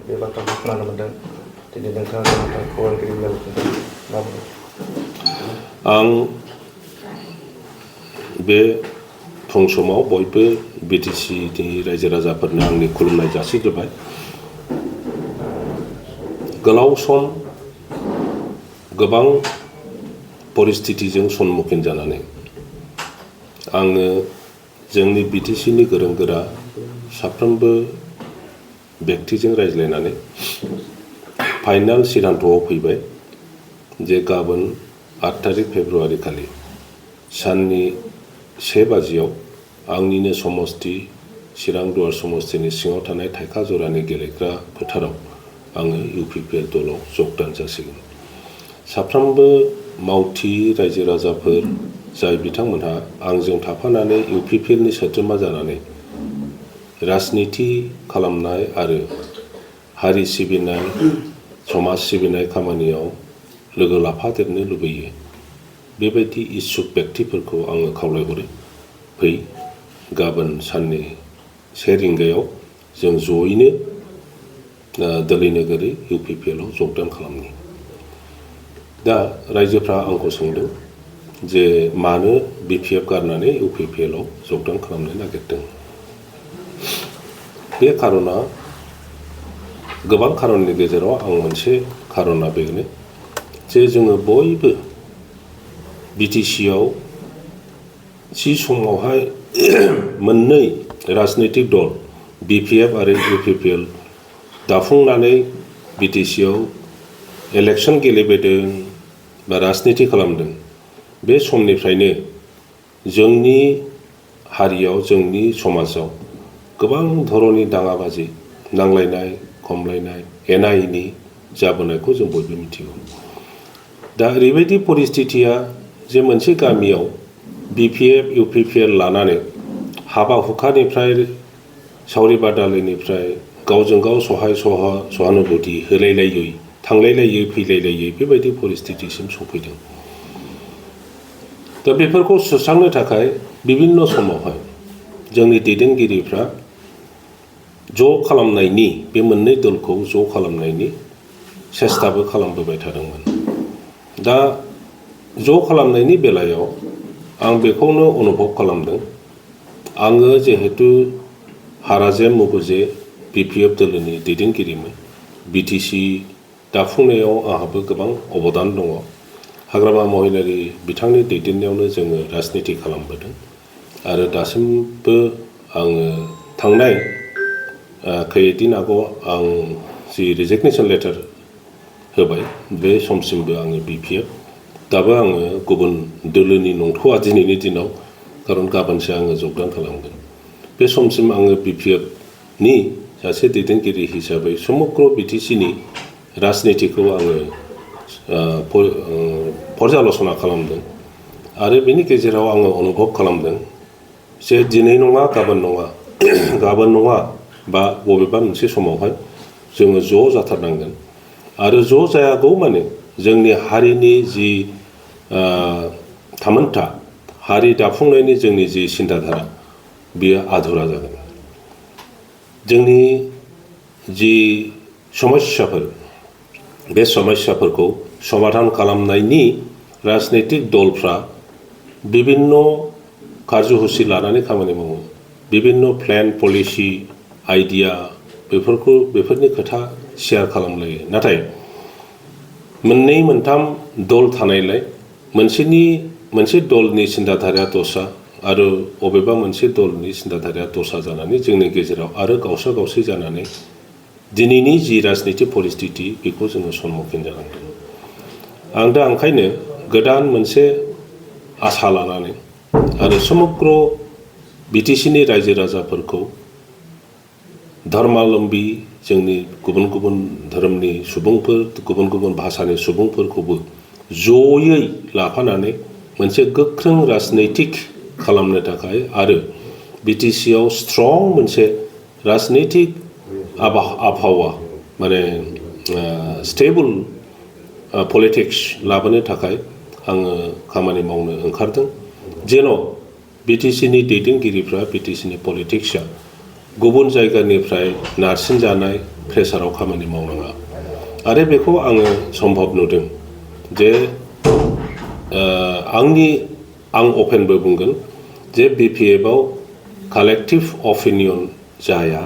बे बाथ्राखौ खोनानो मोन्दों दिनै नोंथाङा गोनांथार खौरांगिरि मेलखौ माबोरै आं बे फुं समाव बयबो बिटिसिनि रायजो राजाफोरनो आंनि खुलुमनाय जासिग्रोबाय। गोलाव सम गोबां परिस्थितिजों सन्मुखीन जानानै आङो जोंनि बिटिसिनि गोरों गोरा साफ्रोमबो व्यक्तिजों रायज्लायनानै फाइनाल सिद्धान्तआव फैबाय जे गाबोन 8 तारिख फेब्रुवारि खालि साननि 1 बाजियाव आंनिनो समस्ति चिरां दुवार समस्तिनि सिङाव थानाय थाइखा जरानि गेलेग्रा फोथाराव आङो इउपिपिएल दलाव जगदान जासिगोन। साफ्रोमबो मावथि रायजो राजाफोर जाय बिथांमोनहा आंजों थाफानानै इउपिपिएलनि सोद्रोमा जानानै राजनिति खालामनाय आरो हारि सिबिनाय समाज सिबिनाय खामानियाव लोगो लाफादेरनो लुबैयो बेबायदि इच्छुक व्यक्तिफोरखौ आङो खावलायहरो फै गाबोन साननि 1 रिंगायाव जों जयैनो दोलै नोगोरै इउपिपिएलआव जगदान खालामनि। दा रायजोफ्रा आंखौ सोंदों जे मानो बिपिएफ गारनानै इउपिपिएलआव जगदान खालामनो नागिरदों। बे खारना गोबां खारननि गेजेराव आं मोनसे खारना बेनो जे जोङो बयबो बिटिसिआव थि समावहाय मोननै राजनैतिक दल बिपिएफ आरो इउपिपिएल दाफुंनानै बिटिसिआव इलेक्सन गेलेबोदों बा राजनिति खालामदों। बे समनिफ्रायनो जोंनि हारियाव जोंनि समाजाव गोबां धरनि दाङाबाजि नांलायनाय खमलायनाय एना एनि जाबोनायखौ जों बयबो मिथिगौ। दा ओरैबायदि परिस्थितिया जे मोनसे गामियाव बिपिएफ इउपिपिएल लानानै हाबा हुखानिफ्राय सावरि बादालिनिफ्राय गावजों गाव सहानुभूति होलायलायै थांलायलायै फैलायलायै बेबायदि परिस्थितिसिम सफैदों। दा बेफोरखौ सुस्रांनो थाखाय बिभिन्न समावहाय जोंनि दैदेनगिरिफ्रा ज' खालामनायनि बे मोननै दलखौ ज' खालामनायनि सेस्ताबो खालामबोबाय थादोंमोन। दा ज' खालामनायनि बेलायाव आं बेखौनो अनुभब खालामदों आङो जिहेतु हाराजेम मुगुजे बिपिएफ दोलोनि दैदेनगिरिमोन बिटिसि दाफुंनायाव आंहाबो गोबां अबदान दङ। हाग्रामा महिलारि बिथांनि दैदेननायावनो जोङो राजनिति खालामबोदों आरो दासिमबो आङो थांनाय खैदिन आगोलाव आं जि रिजिगनेसन लेटार होबाय बे समसिमबो आङो बिपिएफ दाबो आङो गुबुन दोलोनि नंथ'आ दिनैनि दिनाव खारन गाबोनसो आङो जगदान खालामगोन। बे समसिम आङो बिपिएफनि सासे दैदेनगिरि हिसाबै समग्र बिटिसिनि राजनितिखौ आङो पर्यालसना खालामदों आरो बेनि गेजेराव आङो अनुभब खालामदों जे दिनै नङा गाबोन नङा बा बबेबा मोनसे समावहाय जोङो ज' जाथारनांगोन आरो ज' जायागौ माने जोंनि हारिनि जि थामोनथा हारि दाफुंनायनि जोंनि जि सिन्ताधारा बेयो आधुरा जागोन। जोंनि जि समस्याफोर बे समस्याफोरखौ समाधान खालामनायनि राजनैतिक दलफ्रा बिभिन्न कार्यसुचि लानानै खामानि मावो बिभिन्न प्लेन पलिसि आइडिया बेफोरनि खोथा शेयार खालामलायो। नाथाय मोननै मोनथाम दल थानायलाय मोनसे दलनि सिन्ताधाराया दस्रा आरो बबेबा मोनसे दलनि सिन्ताधाराया दस्रा जानानै जोंनि गेजेराव आरो गावसा गावसि जानानै दिनैनि जि राजनिति परिस्थिति बेखौ जोङो सन्मुखीन जानांदों। आं दा ओंखायनो गोदान मोनसे आसा लानानै आरो समग्र बिटिसिनि रायजो राजाफोरखौ धर्मालम्बी जोंनि गुबुन गुबुन धोरोमनि सुबुंफोर गुबुन गुबुन भाषानि सुबुंफोरखौबो जयै लाफानानै मोनसे गोख्रों राजनैतिक खालामनो थाखाय आरो बिटिसिआव स्ट्रं मोनसे राजनैतिक आबहावा माने स्टेबल पलिटिक्स लाबोनो थाखाय आङो खामानि मावनो ओंखारदों जेन' बिटिसिनि दैदेनगिरिफ्रा बिटिसिनि पलिटिक्सआ गुबुन जायगानिफ्राय नारसिनजानाय प्रेसाराव खामानि मावनाङा आरो बेखौ आङो सम्भब नुदों जे आं अपेनबो बुंगोन जे BPF-आव कालेक्टिभ अपिनियन जाया,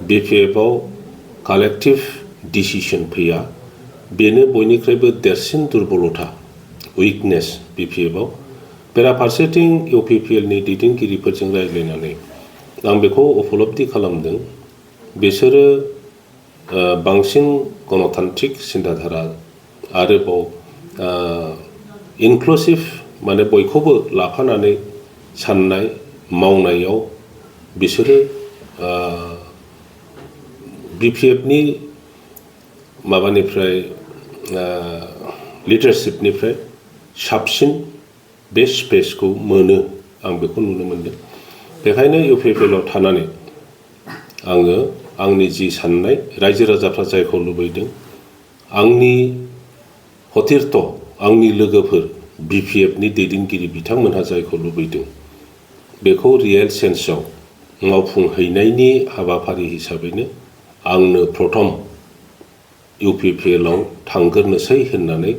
BPF-आव कालेक्टिभ डिसिसन फैया, बेनो बयनिख्रुइबो देरसिन दुर्बलता, उइकनेस BPF-आव। बेराफारसेथिं UPPL-नि दैदेनगिरिफोरजों रायज्लायनानै आं बेखौ उपलब्धि खालामदों बिसोरो बांसिन गणतान्त्रिक सिन्ताधारा आरोबाव इनक्लुसिभ माने बयखौबो लाफानानै साननाय मावनायाव बिसोरो BPF-नि माबानिफ्राय लिडारशिपनिफ्राय साबसिन बे स्पेसखौ मोनो आं बेखौ नुनो मोनदों। बेखायनो UPPL-आव थानानै आङो आंनि जि साननाय रायजो राजाफ्रा जायखौ लुबैदों आंनि हथिरथ आंनि लोगोफोर BPF-नि दैदेनगिरि बिथांमोनहा जायखौ लुबैदों बेखौ रियेल सेन्सआव मावफुंहैनायनि हाबाफारि हिसाबैनो आंनो प्रथम UPPL-आव थांग्रोनोसै होननानै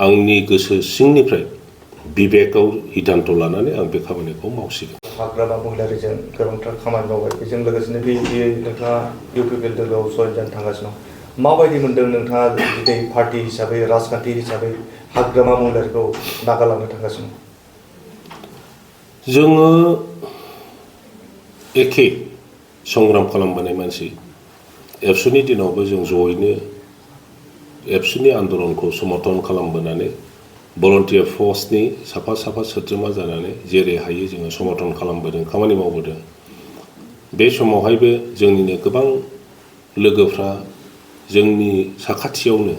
आंनि गोसो सिंनिफ्राय बिबेकआव हिदान्त लानानै आं बे खामानिखौ मावसिगोन। हाग्रामा महिलारिजों गोबांथार खामानि मावबाय, बेजों लोगोसेनो नोंथाङा UPPL दोलोआव जयेन जानो थांगासिनो दं। माबायदि मोनदों नोंथाङा दिनै पार्टी हिसाबै राजखान्थि हिसाबै हाग्रामा महिलारिखौ नागारलांनो थांगासिनो? जोङो एखे संग्राम खालामबोनाय मानसि, एबसुनि दिनावबो जों जयैनो एबसुनि आन्दलनखौ समर्थन खालामबोनानै भलन्टियार फर्सनि साफा सोद्रोमा जानानै जेरै हायो जोङो समर्थन खालामबोदों, खामानि मावबोदों। बे समावहायबो जोंनिनो गोबां लोगोफ्रा जोंनि साखाथियावनो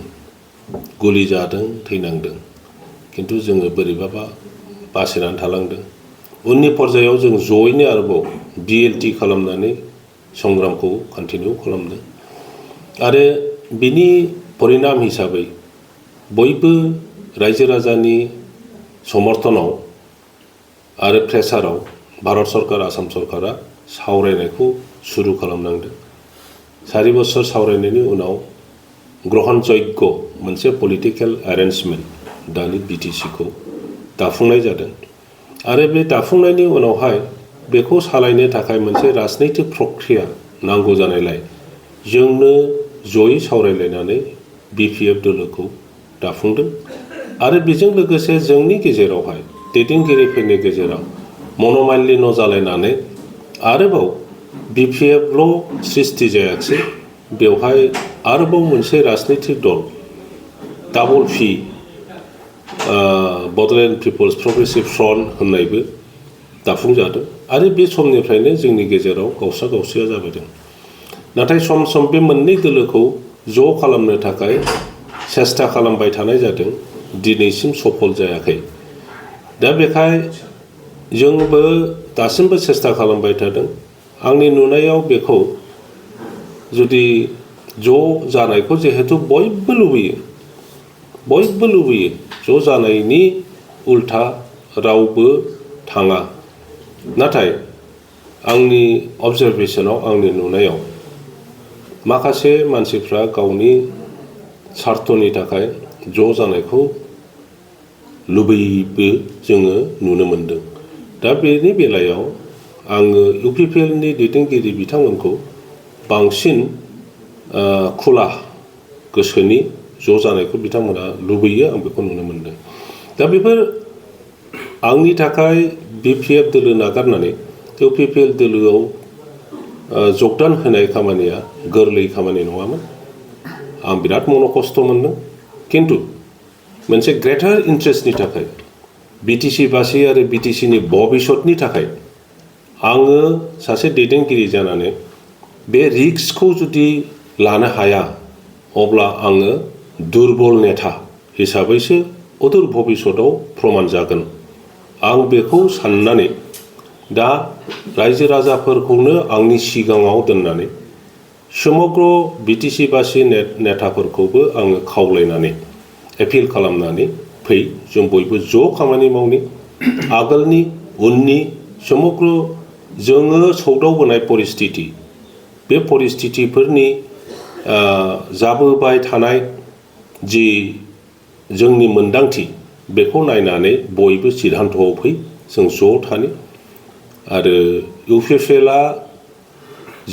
गुलि जादों, थैनांदों, किन्तु जोङो बोरैबाबा बासिनानै थालांदों। उननि पर्यायाव जों जयैनो आरोबाव BLT खालामनानै संग्रामखौ कन्टिनिउ खालामदों आरो बिनि परिणाम हिसाबै बयबो रायजो राजानि समर्थनाव आरो प्रेसाराव भारत सरकार, आसाम सरकारा सावरायनायखौ सुरु खालामनांदों। 4 बोसोर सावरायनायनि उनाव ग्रहण जग्य मोनसे पलिटिकेल एरेन्जमेन्ट दानि BTC-खौ दाफुंनाय जादों आरो बे दाफुंनायनि उनावहाय बेखौ सालायनो थाखाय मोनसे राजनैतिक प्रक्रिया नांगौ जानायलाय जोंनो जयै सावरायलायनानै BPF दोलोखौ दाफुंदों आरो बेजों लोगोसे जोंनि गेजेरावहाय दैदेनगिरिफोरनि गेजेराव मनमालिन्य जालायनानै आरोबाव BPF-ल' सृष्टि जायाखिसै, बेवहाय आरोबाव मोनसे राजनैतिक दल double P Bodoland People's Progressive Front होननायबो दाफुंजादों आरो बे समनिफ्रायनो जोंनि गेजेराव गावस्रा-गावस्रिया जाबोदों। नाथाय सम बे मोननै दोलोखौ ज' खालामनो थाखाय सेस्था खालामबाय थानाय जादों, दिनैसिम सफल जायाखै। दा बेखाय जोंबो दासिमबो सेस्था खालामबाय थादों। आंनि नुनायाव बेखौ जुदि ज' जानायखौ जिहेतु बयबो लुबैयो, ज' जानायनि उल्था रावबो थाङा। नाथाय आंनि अबजारभेसनाव, आंनि नुनायाव माखासे मानसिफ्रा गावनि स्वार्थनि थाखाय ज' जानायखौ लुबैयोबो जोङो नुनो मोनदों। दा बेनि बेलायाव आङो UPPL-नि दैदेनगिरि बिथांमोनखौ बांसिन खुला गोसोनि ज' जानायखौ बिथांमोना लुबैयो, आं बेखौ नुनो मोनदों। दा बेफोर आंनि थाखाय BPF दोलो नागारनानै UPPL दोलोआव जगदान होनाय खामानिया गोरलै खामानि नङामोन। आं बिराद खस्थ' मोनदों, किन्तु मोनसे ग्रेटार इन्ट्रेस्टनि थाखाय, BTC-बासि आरो BTC-नि भबिष्यतनि थाखाय आङो सासे दैदेनगिरि जानानै बे रिस्कखौ जुदि लानो हाया अब्ला आङो दुर्बल नेता हिसाबैसो अदूर भबिष्यतआव प्रमान जागोन। आं बेखौ साननानै दा रायजो राजाफोरखौनो आंनि सिगाङाव दोननानै समग्र BTC-बासि नेताफोरखौबो आङो खावलायनानै एपिल खालामनानै फै, जों बयबो ज' खामानि मावनि। आगोलनि उननि समग्र जोङो सौदावबोनाय परिस्थिति, बे परिस्थितिफोरनि जाबोबाय थानाय जि जोंनि मोन्दांथि बेखौ नायनानै बयबो सिद्धान्तआव फै जों ज' थानो आरो इउपिपिएलआ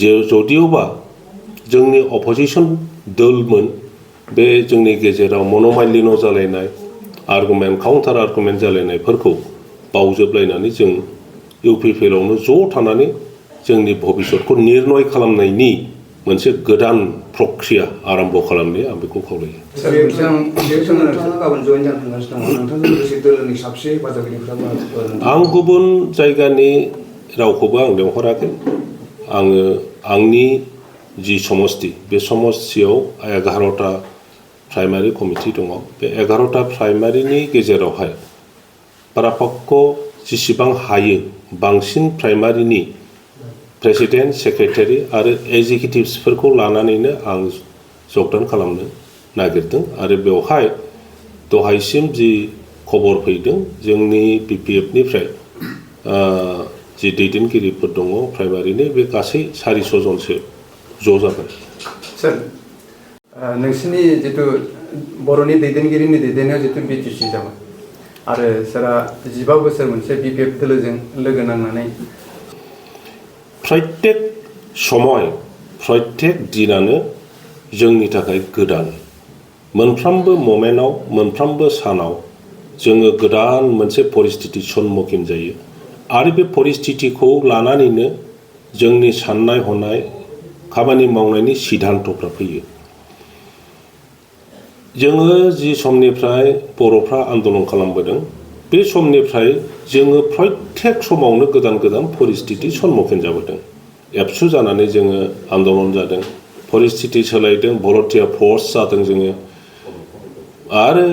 जदिअबा जोंनि अपोजिसन दलमोन बे जोंनि गेजेराव मन'मालिन्य जालायनाय आर्गुमेन्ट काउन्टार आर्गुमेन्ट जालायनायफोरखौ बावजोबलायनानै जों इउपिपिएलआवनो ज' थानानै जोंनि भबिष्यतखौ निर्णय खालामनायनि मोनसे गोदान प्रक्रिया आरम्भ खालामनो आं बेखौ खावलायो। सार नोंथाङा गाबोन जयेन जानो थांगासिनो दङ नोंथांजों लोगोसे दोलोनि साबसे हेफाजाबगिरिफ्राबो आं गुबुन जायगानि रावखौबो आं लेंहराखै आङो आंनि जि समस्ति बे समस्तियाव 11टा प्राइमारि कमिटि दङ बे 11टा प्राइमारिनि गेजेरावहाय पारापक्ष जेसेबां हायो बांसिन प्राइमारिनि प्रेसिडेन्ट सेक्रेटारि आरो एग्जिकिउटिभ्सफोरखौ लानानैनो आं जगदान खालामनो नागिरदों आरो बेवहाय दहायसिम जि खबर फैदों जोंनि बिपिएफनिफ्राय जि दैदेनगिरिफोर दङ प्राइमारिनि बे गासै 400 जनसो ज' जागोन। सार नोंसिनि जितु बर'नि दैदेनगिरिनि दैदेननायाव जितु बिटिसि जाबाय आरो सारा 15 बोसोर मोनसे बिपिएफ दोलोजों लोगो नांनानै प्रत्येक समय प्रत्येक दिनानो जोंनि थाखाय गोदान मोनफ्रोमबो मोमेन्टआव मोनफ्रोमबो सानाव जोङो गोदान मोनसे परिस्थिति सम्मुखीन जायो आरो बे परिस्थितिखौ लानानैनो जोंनि साननाय हनाय खामानि मावनायनि सिद्धान्तफ्रा फैयो। जोङो जि समनिफ्राय बर'फ्रा आन्दलन खालामबोदों बे समनिफ्राय जोङो प्रत्येक समावनो गोदान गोदान परिस्थिति सम्मुखीन जाबोदों। एबसु जानानै जोङो आन्दलन जादों परिस्थिति सोलायदों भलन्टियार फर्स जादों जोङो आरो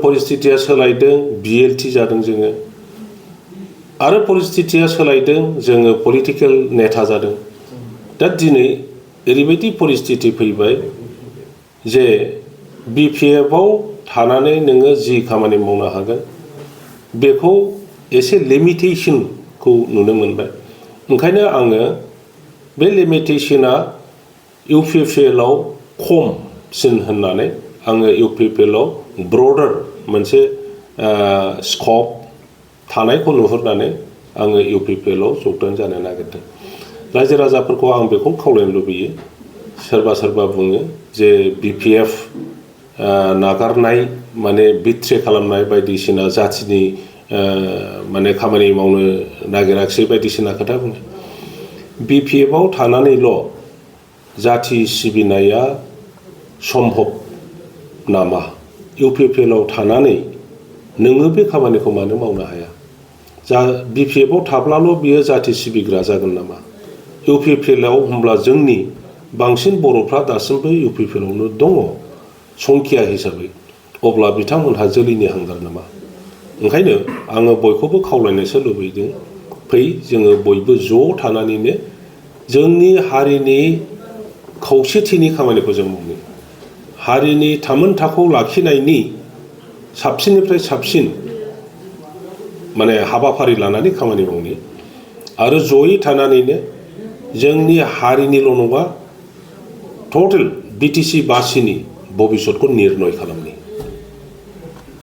परिस्थितिया सोलायदों बिएलटि जादों जोङो आरो परिस्थितिया सोलायदों जोङो पलिटिकेल नेता जादों। दा दिनै ओरैबायदि परिस्थिति फैबाय जे बिपिएफआव थानानै नोङो जि खामानि मावनो हागोन बेखौ एसे लिमिटेशनखौ नुनो मोनबाय। ओंखायनो आङो बे लिमिटेशना इउपिपिएलआव खमसिन होननानै आङो इउपिपिएलआव ब्रडार मोनसे स्कप थानायखौ नुहुरनानै आङो इउपिपिएलआव जगदान जानो नागिरदों। रायजो राजाफोरखौ आं बेखौ खावलायनो लुबैयो सोरबा सोरबा बुङो जे बिपिएफ नागारनाय माने बिट्रे खालामनाय बायदिसिना जाथिनि माने खामानि मावनो नागिराखिसै बायदिसिना खोथा बुङो। बिपिएफआव थानानैल' जाथि सिबिनाया सम्भब नामा? इउपिपिएलआव थानानै नोङो बे खामानिखौ मानो मावनो हाया? बिपिएफआव थाब्लाल' बियो जाथि सिबिग्रा जागोन नामा? इउपिपिएलआव होमब्ला जोंनि बांसिन बर'फ्रा दासिमबो इउपिपिएलआवनो दङ संख्या हिसाबै अब्ला बिथांमोनहा जोलैनि हांगार नामा? ओंखायनो आङो बयखौबो खावलायनोसो लुबैदों फै जोङो बयबो ज' थानानैनो जोंनि हारिनि खौसेथिनि खामानिखौ जों मावनो हारिनि थामोनथाखौ लाखिनायनि साबसिननिफ्राय साबसिन माने हाबाफारि लानानै खामानि मावनो आरो जयै थानानैनो जोंनि हारिनिल' नङा टटेल बिटिसि बासिनि भबिष्यतखौ निर्णय खालामनो।